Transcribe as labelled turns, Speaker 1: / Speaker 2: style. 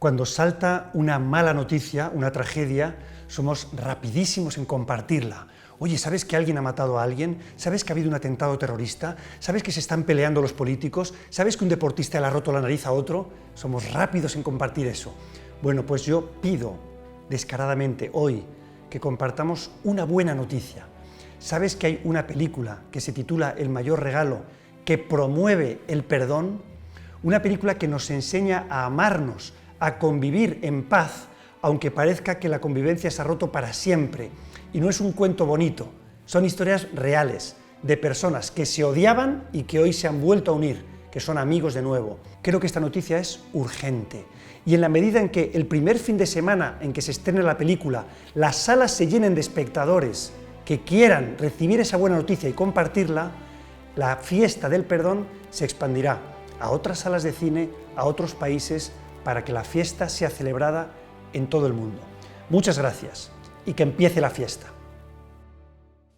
Speaker 1: Cuando salta una mala noticia, una tragedia, somos rapidísimos en compartirla. Oye, ¿sabes que alguien ha matado a alguien? ¿Sabes que ha habido un atentado terrorista? ¿Sabes que se están peleando los políticos? ¿Sabes que un deportista le ha roto la nariz a otro? Somos rápidos en compartir eso. Bueno, pues yo pido descaradamente hoy que compartamos una buena noticia. ¿Sabes que hay una película que se titula El mayor regalo, que promueve el perdón? Una película que nos enseña a amarnos, a convivir en paz, aunque parezca que la convivencia se ha roto para siempre. Y no es un cuento bonito, son historias reales, de personas que se odiaban y que hoy se han vuelto a unir, que son amigos de nuevo. Creo que esta noticia es urgente. Y en la medida en que el primer fin de semana en que se estrene la película, las salas se llenen de espectadores que quieran recibir esa buena noticia y compartirla, la fiesta del perdón se expandirá a otras salas de cine, a otros países, para que la fiesta sea celebrada en todo el mundo. Muchas gracias y que empiece la fiesta.